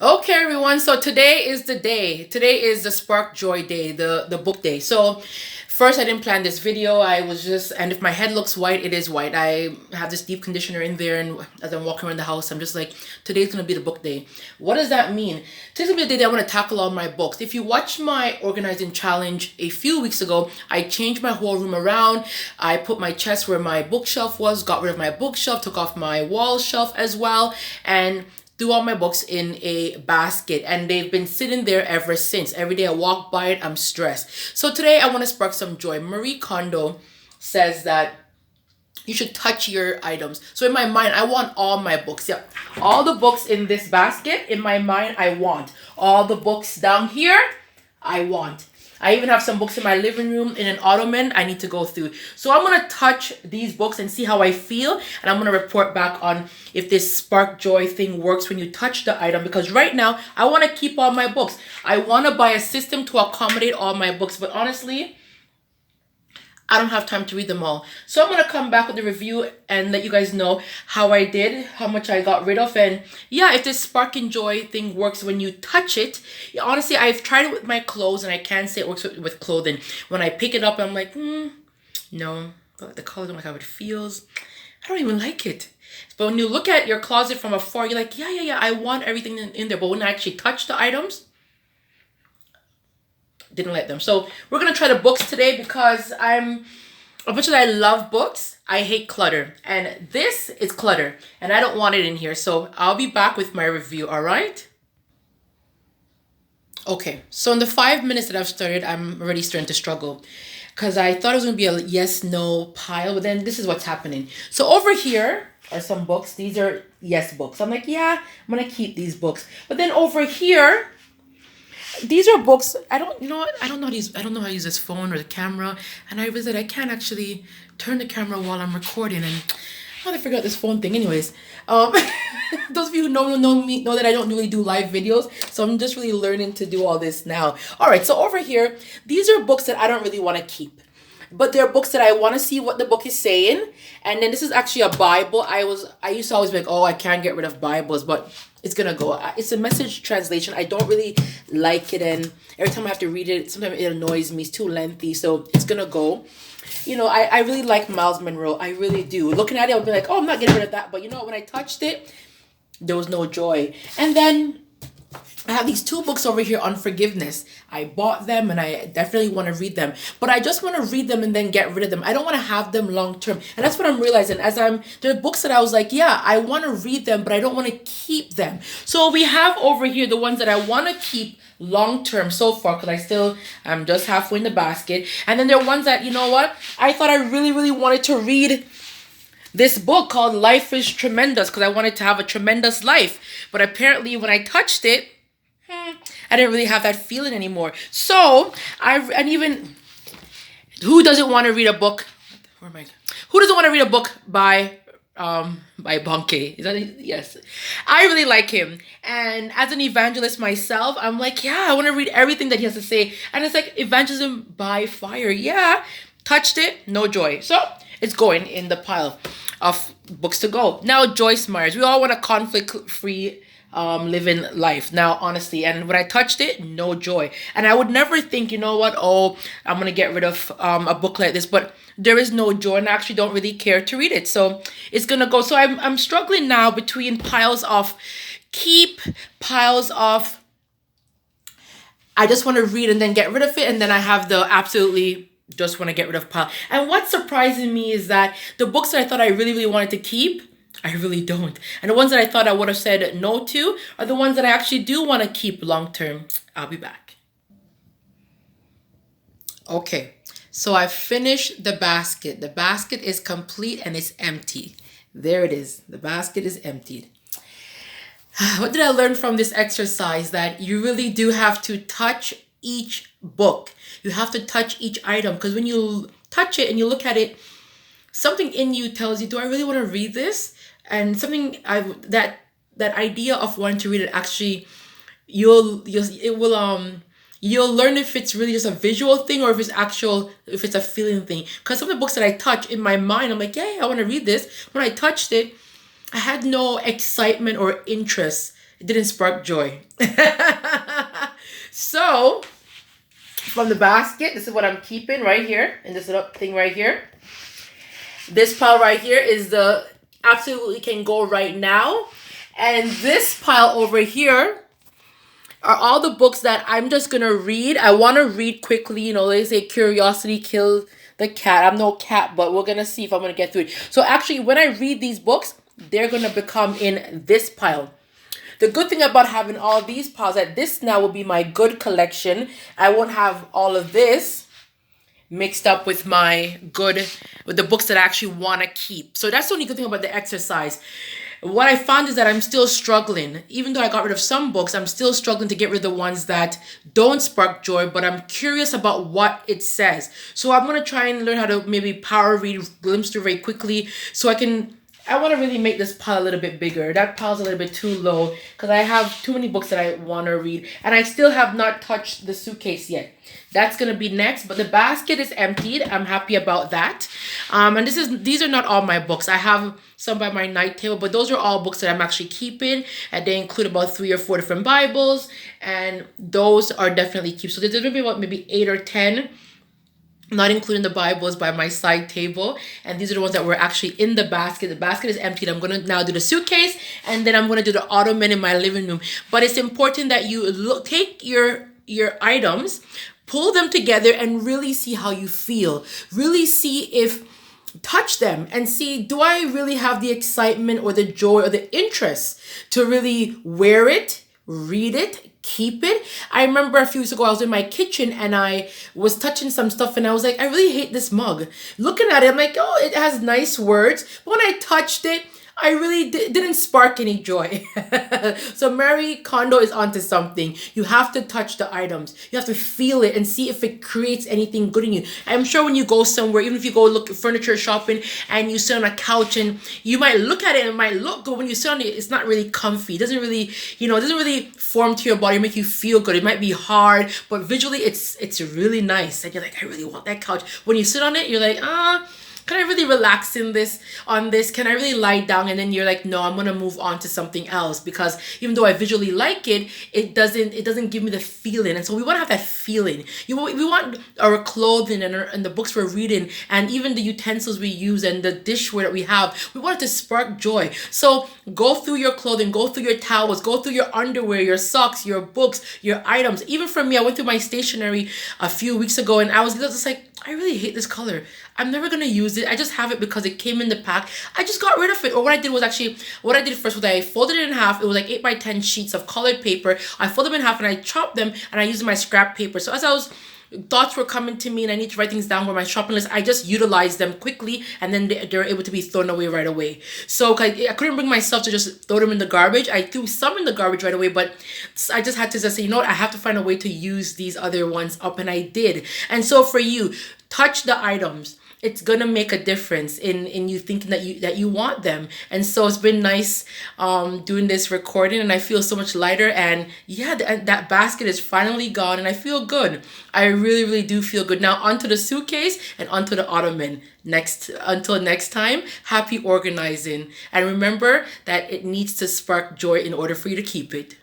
Okay, everyone. So today is the day. Today is the Spark Joy Day, the book day. So first, I didn't plan this video. I was just, and if my head looks white, it is white. I have this deep conditioner in there, and as I'm walking around the house, I'm just like, today's gonna be the book day. What does that mean? Today's gonna be the day that I want to tackle all my books. If you watched my organizing challenge a few weeks ago, I changed my whole room around. I put my chest where my bookshelf was, got rid of my bookshelf, took off my wall shelf as well, and threw all my books in a basket, and they've been sitting there ever since. Every day I walk by it, I'm stressed. So today I want to spark some joy. Marie Kondo says that you should touch your items. So in my mind, I want all my books. Yeah, all the books in this basket, in my mind, I want. All the books down here, I want. I even have some books in my living room in an ottoman I need to go through. So I'm going to touch these books and see how I feel. And I'm going to report back on if this spark joy thing works when you touch the item. Because right now, I want to keep all my books. I want to buy a system to accommodate all my books. But honestly, I don't have time to read them all. So I'm going to come back with a review and let you guys know how I did, how much I got rid of. And yeah, if this spark and joy thing works when you touch it. Yeah, honestly, I've tried it with my clothes and I can't say it works with clothing. When I pick it up, I'm like, no. The color, don't like how it feels. I don't even like it. But when you look at your closet from afar, you're like, yeah, I want everything in there. But when I actually touch the items, didn't like them. So we're gonna try the books today because as much as I love books, I hate clutter. And this is clutter. And I don't want it in here. So I'll be back with my review, alright? Okay, so in the 5 minutes that I've started, I'm already starting to struggle. Because I thought it was gonna be a yes, no pile, but then this is what's happening. So over here are some books. These are yes books. I'm like, yeah, I'm gonna keep these books. But then over here, these are books. I don't, you know what? I don't know how to use. I don't know how to use this phone or the camera. And I realized that I can't actually turn the camera while I'm recording. And how did I figure out this phone thing? Anyways, um, those of you who know me know that I don't really do live videos. So I'm just really learning to do all this now. All right. So over here, these are books that I don't really want to keep, but they're books that I want to see what the book is saying. And then this is actually a Bible. I used to always be like, oh, I can't get rid of Bibles, but it's gonna go. It's a message translation. I don't really like it, and every time I have to read it, sometimes it annoys me. It's too lengthy, so it's gonna go. I really like Miles Monroe. I really do. Looking at it, I'll be like, oh, I'm not getting rid of that. But you know what? When I touched it, there was no joy. And then I have these two books over here on forgiveness. I bought them and I definitely want to read them. But I just want to read them and then get rid of them. I don't want to have them long term. And that's what I'm realizing there are books that I was like, yeah, I want to read them, but I don't want to keep them. So we have over here the ones that I want to keep long term so far because I'm just halfway in the basket. And then there are ones that, you know what? I thought I really, really wanted to read this book called Life is Tremendous because I wanted to have a tremendous life. But apparently when I touched it, I didn't really have that feeling anymore. So and even who doesn't want to read a book? Where am I? Who doesn't want to read a book by Bonke? Is that yes? I really like him, and as an evangelist myself, I'm like, yeah, I want to read everything that he has to say, and it's like evangelism by fire. Yeah, touched it, no joy. So it's going in the pile of books to go. Now Joyce Myers. We all want a conflict-free living life now, honestly. And when I touched it, no joy. And I would never think, you know what, oh, I'm gonna get rid of a book like this, but there is no joy, and I actually don't really care to read it, so it's gonna go. So I'm struggling now between piles of keep, piles of I just want to read and then get rid of it, and then I have the absolutely just want to get rid of pile. And what's surprising me is that the books that I thought I really, really wanted to keep, I really don't. And the ones that I thought I would have said no to are the ones that I actually do want to keep long term. I'll be back. Okay, so I finished the basket. The basket is complete and it's empty. There it is. The basket is emptied. What did I learn from this exercise? That you really do have to touch each book. You have to touch each item because when you touch it and you look at it, something in you tells you, do I really want to read this? And that idea of wanting to read it actually you'll learn if it's really just a visual thing or if it's a feeling thing. Because some of the books that I touch in my mind, I'm like, yeah, I want to read this. When I touched it, I had no excitement or interest It didn't spark joy. So from the basket, this is what I'm keeping right here in this little thing right here. This pile right here is the absolutely can go right now. And this pile over here are all the books that I'm just gonna read. I want to read quickly. You know, they say curiosity kills the cat. I'm no cat, but we're gonna see if I'm gonna get through it. So actually, when I read these books, they're gonna become in this pile. The good thing about having all these piles, that this now will be my good collection. I won't have all of this mixed up with with the books that I actually want to keep. So that's the only good thing about the exercise. What I found is that I'm still struggling. Even though I got rid of some books, I'm still struggling to get rid of the ones that don't spark joy, but I'm curious about what it says. So I'm going to try and learn how to maybe power read, glimpse through very quickly so I want to really make this pile a little bit bigger. That pile's a little bit too low because I have too many books that I want to read. And I still have not touched the suitcase yet. That's going to be next. But the basket is emptied. I'm happy about that. And these are not all my books. I have some by my night table, but those are all books that I'm actually keeping. And they include about 3 or 4 different Bibles. And those are definitely keep. So there's going to be about maybe 8 or 10. Not including the Bibles by my side table. And these are the ones that were actually in the basket. The basket is emptied. I'm going to now do the suitcase. And then I'm going to do the ottoman in my living room. But it's important that you take your items, pull them together, and really see how you feel. Really see touch them and see, do I really have the excitement or the joy or the interest to really wear it, read it, keep it? I remember a few weeks ago I was in my kitchen and I was touching some stuff and I was like, I really hate this mug. Looking at it, I'm like, oh, it has nice words. But when I touched it, I really didn't spark any joy. So Mary Kondo is onto something. You have to touch the items. You have to feel it and see if it creates anything good in you. I'm sure when you go somewhere, even if you go look at furniture shopping and you sit on a couch and you might look at it and it might look good. When you sit on it, it's not really comfy. It doesn't really, it doesn't really form to your body, make you feel good. It might be hard, but visually it's really nice. And you're like, I really want that couch. When you sit on it, you're like, can I really relax on this? Can I really lie down? And then you're like, no, I'm gonna move on to something else, because even though I visually like it, it doesn't give me the feeling. And so we want to have that feeling. We want our clothing and the books we're reading and even the utensils we use and the dishware that we have. We want it to spark joy. So go through your clothing, go through your towels, go through your underwear, your socks, your books, your items. Even for me, I went through my stationery a few weeks ago and I was just like, I really hate this color. I'm never going to use it. I just have it because it came in the pack. I just got rid of it. Or what I did first was I folded it in half. It was like 8 by 10 sheets of colored paper. I folded them in half and I chopped them and I used my scrap paper. So as thoughts were coming to me and I need to write things down for my shopping list, I just utilized them quickly and then they're able to be thrown away right away. So I couldn't bring myself to just throw them in the garbage. I threw some in the garbage right away, but I just had to just say, you know what, I have to find a way to use these other ones up, and I did. And so for you, touch the items. It's gonna make a difference in you thinking that you want them. And so it's been nice doing this recording, and I feel so much lighter. And yeah, that basket is finally gone, and I feel good. I really, really do feel good. Now onto the suitcase and onto the ottoman. Until next time, happy organizing, and remember that it needs to spark joy in order for you to keep it.